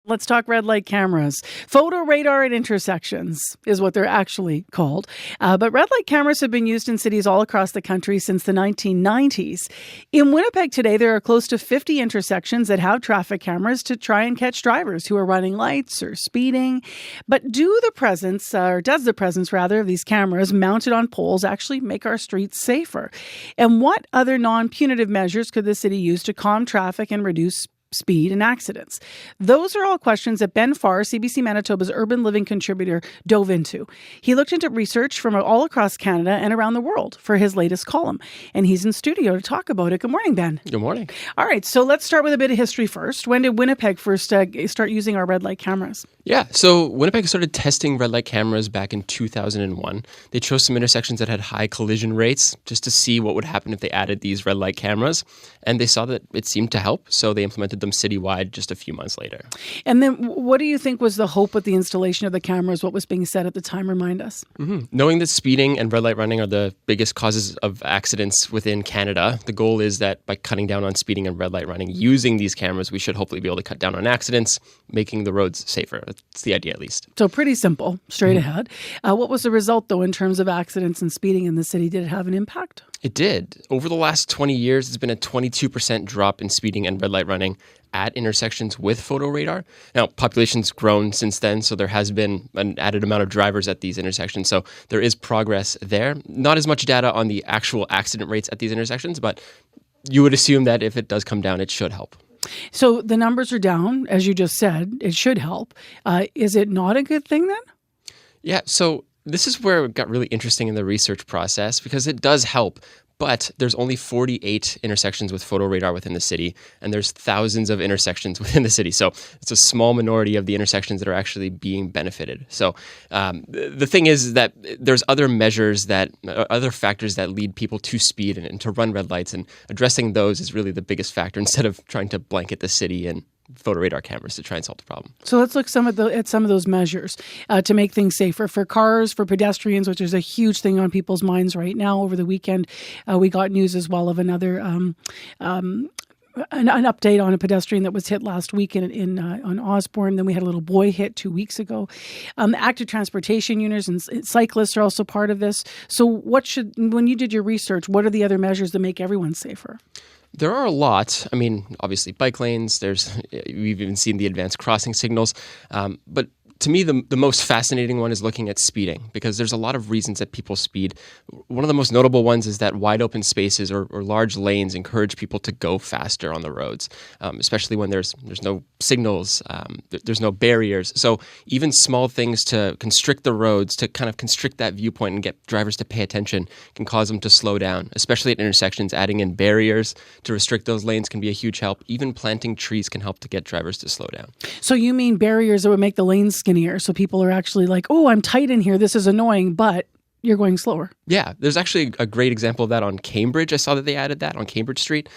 Let's talk red light cameras. Photo radar at intersections is what they're actually called. But red light cameras have been used in cities all across the country since the 1990s. In Winnipeg today, there are close to 50 intersections that have traffic cameras to try and catch drivers who are running lights or speeding. But does the presence of these cameras mounted on poles actually make our streets safer? And what other non-punitive measures could the city use to calm traffic and reduce speed, and accidents? Those are all questions that Ben Farr, CBC Manitoba's urban living contributor, dove into. He looked into research from all across Canada and around the world for his latest column. And he's in studio to talk about it. Good morning, Ben. Good morning. All right, so let's start with a bit of history first. When did Winnipeg first start using our red light cameras? Yeah, so Winnipeg started testing red light cameras back in 2001. They chose some intersections that had high collision rates just to see what would happen if they added these red light cameras. And they saw that it seemed to help, so they implemented them citywide just a few months later. And then what do you think was the hope with the installation of the cameras? What was being said at the time? Remind us. Knowing that speeding and red light running are the biggest causes of accidents within Canada, the goal is that by cutting down on speeding and red light running, using these cameras, we should hopefully be able to cut down on accidents, making the roads safer. That's the idea, at least. So pretty simple, straight ahead. What was the result, though, in terms of accidents and speeding in the city? Did it have an impact? It did. Over the last 20 years, there's been a 22% drop in speeding and red light running at intersections with photo radar. Now, population's grown since then, so there has been an added amount of drivers at these intersections. So there is progress there. Not as much data on the actual accident rates at these intersections, but you would assume that if it does come down, it should help. So the numbers are down, as you just said. It should help. Is it not a good thing then? Yeah, so this is where it got really interesting in the research process because it does help. But there's only 48 intersections with photo radar within the city, and there's thousands of intersections within the city. So it's a small minority of the intersections that are actually being benefited. So the thing is that there's other measures other factors that lead people to speed and to run red lights, and addressing those is really the biggest factor instead of trying to blanket the city and photo radar cameras to try and solve the problem. So let's look at some of those measures to make things safer for cars, for pedestrians, which is a huge thing on people's minds right now. Over the weekend, we got news as well of another an update on a pedestrian that was hit last week on Osborne. Then we had a little boy hit 2 weeks ago. Active transportation units and cyclists are also part of this. So when you did your research, what are the other measures that make everyone safer? There are a lot. I mean, obviously bike lanes. We've even seen the advanced crossing signals. But to me, the most fascinating one is looking at speeding because there's a lot of reasons that people speed. One of the most notable ones is that wide open spaces or large lanes encourage people to go faster on the roads, especially when there's no signals, there's no barriers. So even small things to constrict the roads, to kind of constrict that viewpoint and get drivers to pay attention can cause them to slow down, especially at intersections. Adding in barriers to restrict those lanes can be a huge help. Even planting trees can help to get drivers to slow down. So you mean barriers that would make the lanes skinnier, so people are actually like, oh, I'm tight in here, this is annoying, but you're going slower. Yeah, there's actually a great example of that on Cambridge. I saw that they added that on Cambridge Street,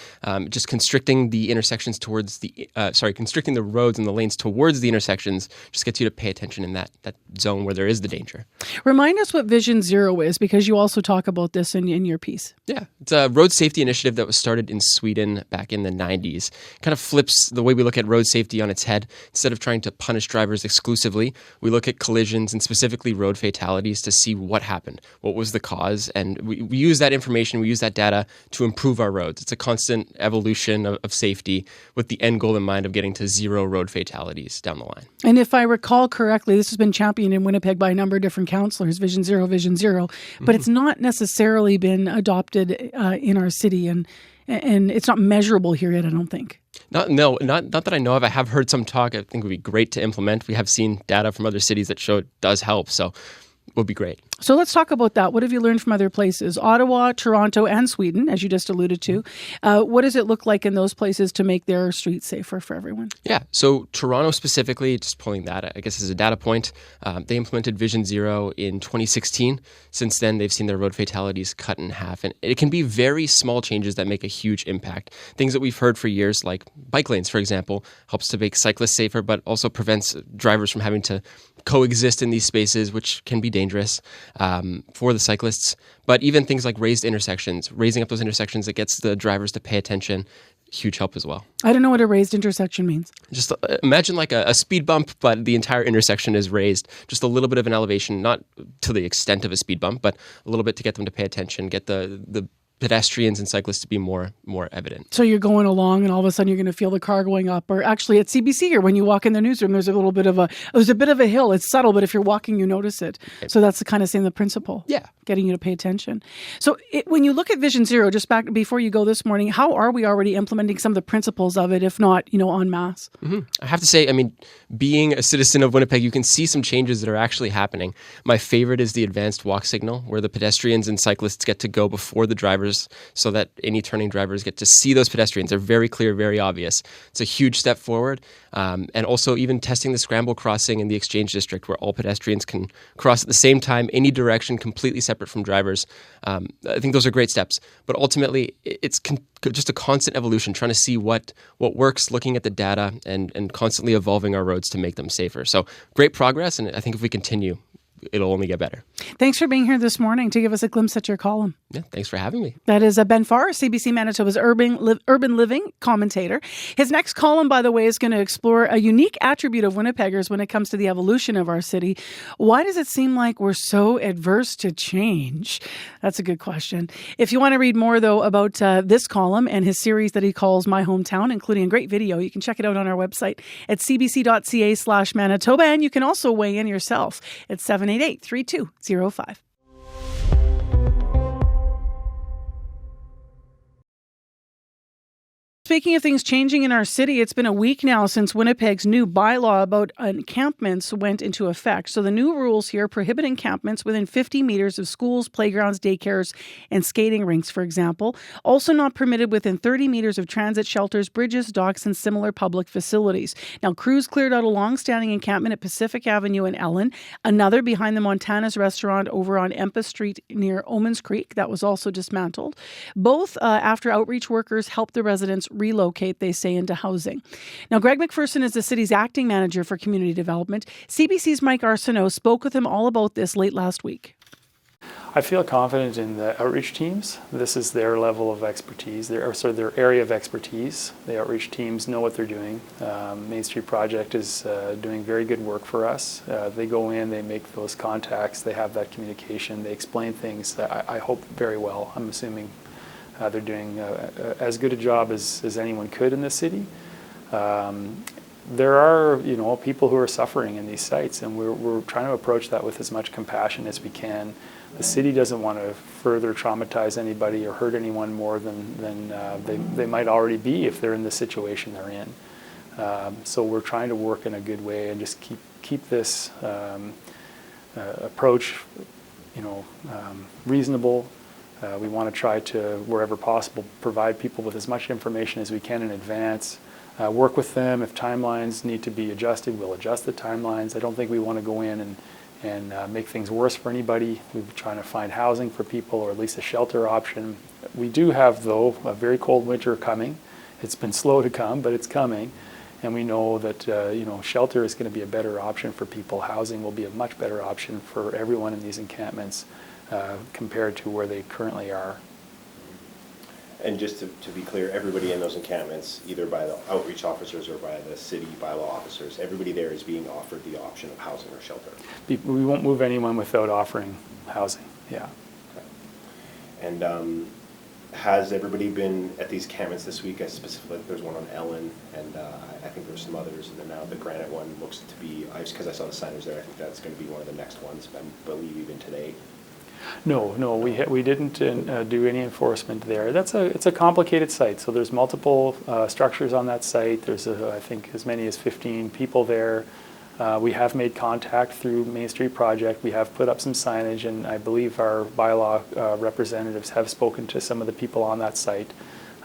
just constricting the intersections constricting the roads and the lanes towards the intersections just gets you to pay attention in that zone where there is the danger. Remind us what Vision Zero is, because you also talk about this in your piece. Yeah, it's a road safety initiative that was started in Sweden back in the 90s. Kind of flips the way we look at road safety on its head. Instead of trying to punish drivers exclusively, we look at collisions and specifically road fatalities to see what happened. What was the cause? And we use that information, we use that data to improve our roads. It's a constant evolution of safety with the end goal in mind of getting to zero road fatalities down the line. And if I recall correctly, this has been championed in Winnipeg by a number of different councillors, Vision Zero, but it's not necessarily been adopted in our city, and it's not measurable here yet, I don't think. Not that I know of. I have heard some talk. I think it would be great to implement. We have seen data from other cities that show it does help, so it would be great. So let's talk about that. What have you learned from other places? Ottawa, Toronto, and Sweden, as you just alluded to. What does it look like in those places to make their streets safer for everyone? Yeah, so Toronto specifically, just pulling that, I guess, as a data point, they implemented Vision Zero in 2016. Since then, they've seen their road fatalities cut in half. And it can be very small changes that make a huge impact. Things that we've heard for years, like bike lanes, for example, helps to make cyclists safer, but also prevents drivers from having to coexist in these spaces, which can be dangerous for the cyclists. But even things like raising up those intersections that gets the drivers to pay attention, huge help as well. I don't know what a raised intersection means. Just imagine like a speed bump, but the entire intersection is raised. Just a little bit of an elevation, not to the extent of a speed bump, but a little bit to get them to pay attention, get the pedestrians and cyclists to be more evident. So you're going along and all of a sudden you're going to feel the car going up. Or actually at CBC here, when you walk in the newsroom, there's a bit of a hill. It's subtle, but if you're walking, you notice it. So that's the kind of same principle. Yeah. Getting you to pay attention. So when you look at Vision Zero, just back before you go this morning, how are we already implementing some of the principles of it, if not, en masse? Mm-hmm. I have to say, being a citizen of Winnipeg, you can see some changes that are actually happening. My favorite is the advanced walk signal, where the pedestrians and cyclists get to go before the drivers so that any turning drivers get to see those pedestrians. They're very clear, very obvious. It's a huge step forward. And also even testing the scramble crossing in the Exchange District, where all pedestrians can cross at the same time, any direction, completely separate from drivers. I think those are great steps. But ultimately, it's just a constant evolution, trying to see what works, looking at the data, and constantly evolving our roads to make them safer. So great progress, and I think if we continue, it'll only get better. Thanks for being here this morning to give us a glimpse at your column. Yeah, thanks for having me. That is Ben Farr, CBC Manitoba's urban living commentator. His next column, by the way, is going to explore a unique attribute of Winnipeggers when it comes to the evolution of our city. Why does it seem like we're so adverse to change? That's a good question. If you want to read more, though, about this column and his series that he calls My Hometown, including a great video, you can check it out on our website at cbc.ca/Manitoba, and you can also weigh in yourself at 788-3205. Speaking of things changing in our city, it's been a week now since Winnipeg's new bylaw about encampments went into effect. So the new rules here prohibit encampments within 50 meters of schools, playgrounds, daycares, and skating rinks, for example. Also not permitted within 30 meters of transit shelters, bridges, docks, and similar public facilities. Now, crews cleared out a long-standing encampment at Pacific Avenue in Ellen, another behind the Montana's restaurant over on Empa Street near Omens Creek. That was also dismantled. Both after outreach workers helped the residents relocate, they say, into housing. Now, Greg MacPherson is the city's acting manager for community development. CBC's Mike Arsenault spoke with him all about this late last week. I feel confident in the outreach teams. This is their level of expertise, their area of expertise. The outreach teams know what they're doing. Main Street Project is doing very good work for us. They go in, they make those contacts, they have that communication, they explain things, I hope, very well. I'm assuming they're doing as good a job as anyone could in this city. There are, people who are suffering in these sites, and we're trying to approach that with as much compassion as we can. The city doesn't want to further traumatize anybody or hurt anyone more than they might already be if they're in the situation they're in. So we're trying to work in a good way and just keep this approach, reasonable. We want to try to, wherever possible, provide people with as much information as we can in advance. Work with them. If timelines need to be adjusted, we'll adjust the timelines. I don't think we want to go in and make things worse for anybody. We're trying to find housing for people, or at least a shelter option. We do have, though, a very cold winter coming. It's been slow to come, but it's coming. And we know that shelter is going to be a better option for people. Housing will be a much better option for everyone in these encampments compared to where they currently are. And just to be clear, everybody in those encampments, either by the outreach officers or by the city bylaw officers, everybody there is being offered the option of housing or shelter. We won't move anyone without offering housing, yeah. Okay. And has everybody been at these encampments this week? Specifically, there's one on Ellen, and I think there's some others, and then now the Granite one looks to be, because I saw the signage there, I think that's going to be one of the next ones, I believe even today. No, we didn't do any enforcement there. It's a complicated site, so there's multiple structures on that site. There's I think as many as 15 people there. We have made contact through Main Street Project. We have put up some signage, and I believe our bylaw representatives have spoken to some of the people on that site.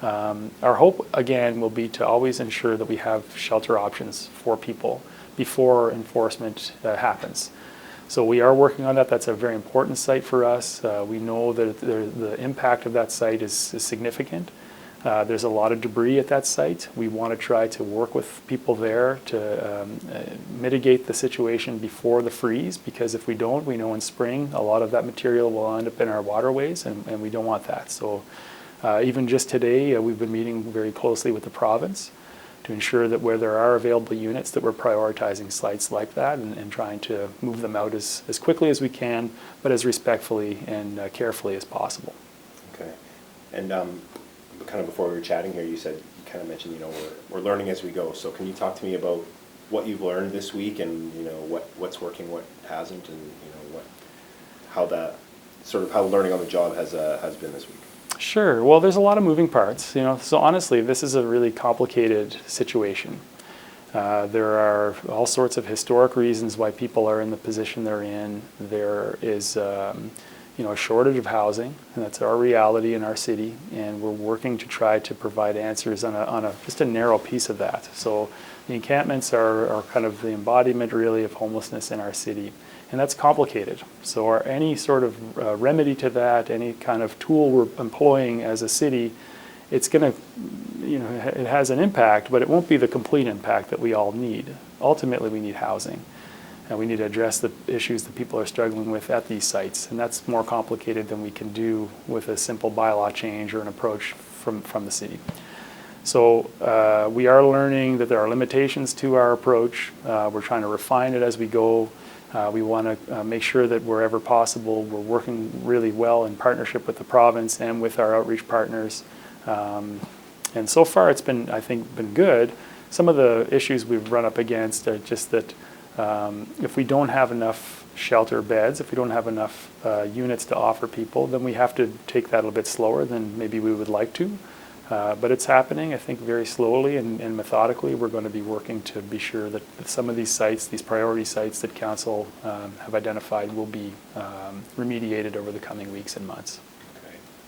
Our hope, again, will be to always ensure that we have shelter options for people before enforcement happens. So we are working on that. That's a very important site for us. We know that the impact of that site is significant. There's a lot of debris at that site. We want to try to work with people there to mitigate the situation before the freeze, because if we don't, we know in spring a lot of that material will end up in our waterways, and we don't want that. So even just today, we've been meeting very closely with the province to ensure that where there are available units, that we're prioritizing sites like that and trying to move them out as quickly as we can, but as respectfully and carefully as possible. Okay. And kind of before we were chatting here, you kind of mentioned, we're learning as we go. So can you talk to me about what you've learned this week, and what's working, what hasn't, and how learning on the job has been this week? Sure. Well, there's a lot of moving parts. So honestly, this is a really complicated situation. There are all sorts of historic reasons why people are in the position they're in. There is a shortage of housing, and that's our reality in our city, and we're working to try to provide answers on just a narrow piece of that. So the encampments are kind of the embodiment really of homelessness in our city, and that's complicated. So any sort of remedy to that, any kind of tool we're employing as a city, it's going to, it has an impact, but it won't be the complete impact that we all need. Ultimately, we need housing. And we need to address the issues that people are struggling with at these sites. And that's more complicated than we can do with a simple bylaw change or an approach from the city. So we are learning that there are limitations to our approach. We're trying to refine it as we go. We want to make sure that wherever possible, we're working really well in partnership with the province and with our outreach partners. And so far it's been, I think, been good. Some of the issues we've run up against are just that if we don't have enough shelter beds, if we don't have enough units to offer people, then we have to take that a little bit slower than maybe we would like to. But it's happening, I think, very slowly and methodically. We're going to be working to be sure that some of these sites, these priority sites that Council have identified, will be remediated over the coming weeks and months.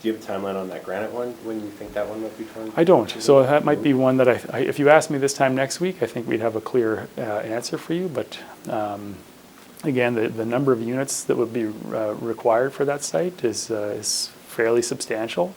Do you have a timeline on that granite one, when you think that one might be turned? I don't. So that might be one that if you asked me this time next week, I think we'd have a clear answer for you. But again, the number of units that would be required for that site is fairly substantial.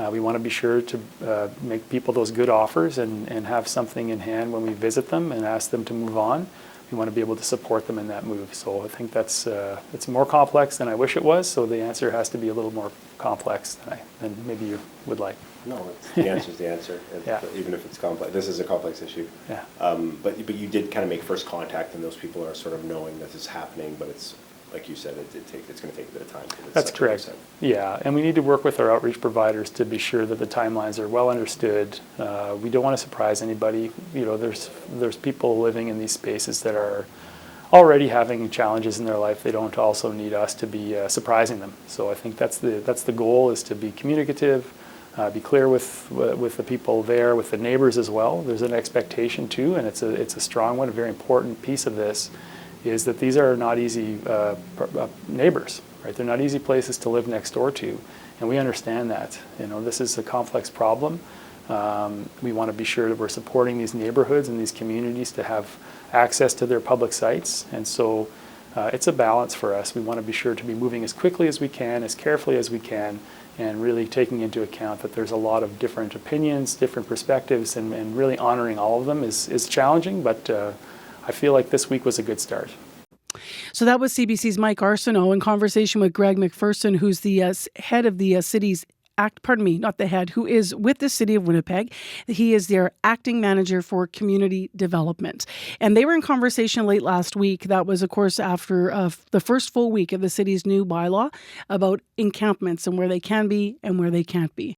We want to be sure to make people those good offers and have something in hand when we visit them and ask them to move on. We want to be able to support them in that move. So I think that's it's more complex than I wish it was. So the answer has to be a little more complex than maybe you would like. No, the answer is the answer. Yeah. Even if it's complex, this is a complex issue. Yeah. But you did kind of make first contact, and those people are sort of knowing that this is happening. But it's like you said, it's going to take a bit of time. That's correct. Yeah, and we need to work with our outreach providers to be sure that the timelines are well understood. We don't want to surprise anybody. There's people living in these spaces that are already having challenges in their life. They don't also need us to be surprising them. So I think that's the goal, is to be communicative, be clear with the people there, with the neighbors as well. There's an expectation too, and it's a strong one. A very important piece of this is that these are not easy neighbors, right? They're not easy places to live next door to, and we understand that. This is a complex problem. We want to be sure that we're supporting these neighborhoods and these communities to have access to their public sites, and so it's a balance for us. We want to be sure to be moving as quickly as we can, as carefully as we can, and really taking into account that there's a lot of different opinions, different perspectives, and really honoring all of them is challenging, but I feel like this week was a good start. So that was CBC's Mike Arsenault in conversation with Greg MacPherson, who's the head of the city's who is with the City of Winnipeg. He is their acting manager for community development. And they were in conversation late last week. That was, of course, after the first full week of the city's new bylaw about encampments and where they can be and where they can't be.